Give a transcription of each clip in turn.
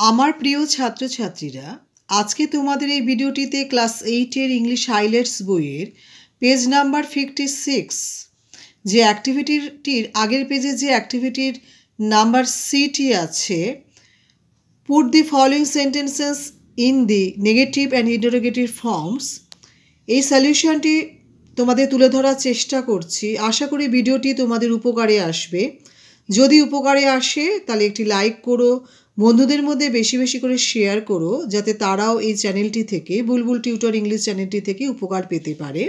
আমার প্রিয় ছাত্রছাত্রীরা, আজকে তোমাদের এই ভিডিওটিতে ক্লাস 8 এর ইংলিশ হাইলাইটস বইয়ের পেজ নাম্বার 56 যে অ্যাক্টিভিটির আগের পেজে যে অ্যাক্টিভিটির নাম্বার সিটি আছে, put the following sentences in the negative and interrogative forms, এই সলিউশনটি তোমাদের তুলে ধরার চেষ্টা করছি। আশা করি ভিডিওটি তোমাদের উপকারে আসবে। যদি উপকারে আসে তাহলে একটি লাইক করো, বন্ধুদের মধ্যে বেশি বেশি করে শেয়ার করো, যাতে তারাও এই চ্যানেলটি থেকে, বুলবুল টিউটর ইংলিশ চ্যানেলটি থেকে উপকার পেতে পারে।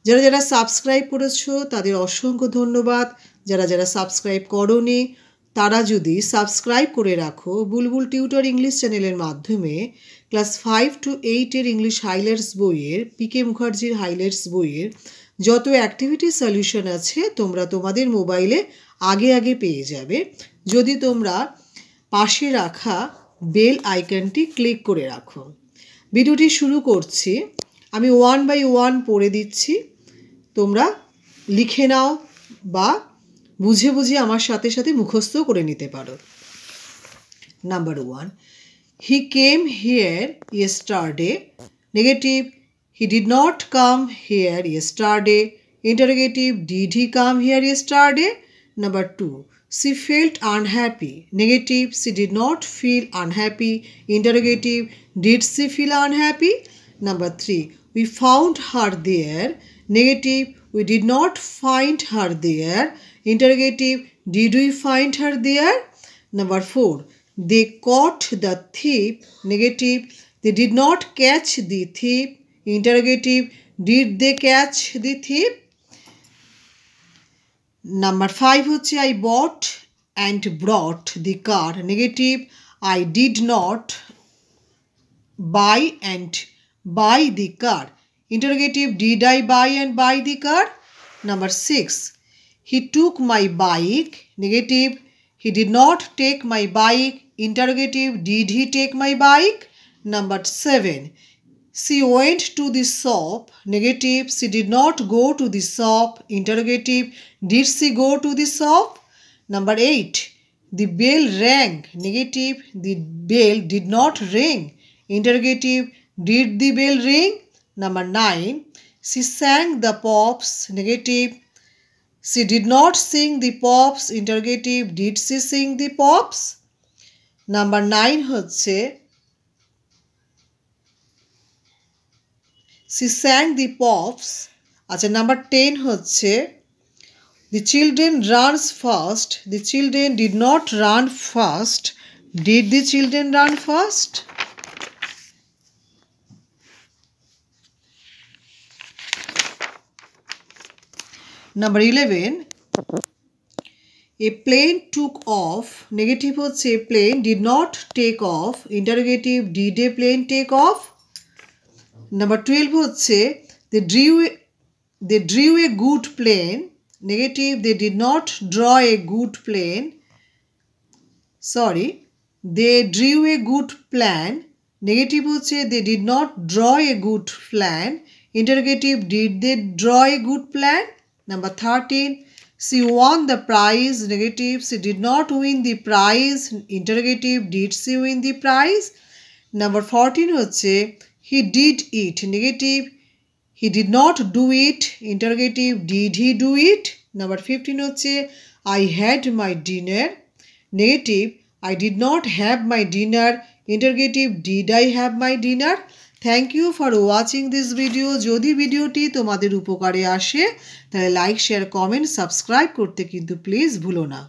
যারা যারা সাবস্ক্রাইব করেছো তাদের অসংখ্য ধন্যবাদ। যারা যারা সাবস্ক্রাইব করোনি তারা যদি সাবস্ক্রাইব করে রাখো, বুলবুল টিউটর ইংলিশ চ্যানেলের মাধ্যমে ক্লাস 5 to 8 এর ইংলিশ হাইলাইটস বইয়ের, পিকে মুখার্জির হাইলাইটস বইয়ের যত অ্যাক্টিভিটি সলিউশন আছে তোমরা তোমাদের মোবাইলে আগে আগে পেয়ে যাবে, যদি তোমরা পাশে রাখা বেল আইকনটি ক্লিক করে রাখো। ভিডিওটি শুরু করছি, আমি 1 by 1 পড়ে দিচ্ছি, তোমরা লিখে নাও বা বুঝে বুঝে আমার সাথে সাথে মুখস্থ করে নিতে পারো। Number 1, he came here yesterday. Negative, he did not come here yesterday. Interrogative, did he come here yesterday? Number 2, she felt unhappy. Negative, she did not feel unhappy. Interrogative, did she feel unhappy? Number 3, we found her there. Negative, we did not find her there. Interrogative, did we find her there? Number 4, they caught the thief. Negative, they did not catch the thief. Interrogative, did they catch the thief? Number 5 হচ্ছে I bought and brought the car. Negative, I did not buy and buy the car. Interrogative, did I buy and buy the car? Number 6, he took my bike. Negative, he did not take my bike. Interrogative, did he take my bike? Number 7, she went to the shop. Negative, she did not go to the shop. Interrogative, did she go to the shop? Number 8, the bell rang. Negative, the bell did not ring. Interrogative, did the bell ring? Number 9, she sang the pops. Negative, she did not sing the pops. Interrogative, did she sing the pops? Number 9 হচ্ছে she sang the pops. আচ্ছা, number 10 হচ্ছে the children runs fast. The children did not run fast. Did the children run fast? Number 11, a plane took off. Negative হচ্ছে a plane did not take off. Interrogative, did a plane take off? Number 12 হচ্ছে they drew a good plane. Negative, they did not draw a good plane. Sorry, they drew a good plan. Negative হচ্ছে they did not draw a good plan. Interrogative, did they draw a good plan? Number 13, she won the prize. Negative, she did not win the prize. Interrogative, did she win the prize? Number 14 হচ্ছে he did it. Negative, he did not do it. Interrogative, did he do it? Number 15 হচ্ছে I had my dinner. Negative, I did not have my dinner. Interrogative, did I have my dinner? Thank you for watching this video. যদি ভিডিওটি তোমাদের উপকারে আসে তাহলে like, share, comment, subscribe করতে কিন্তু please ভুলো না।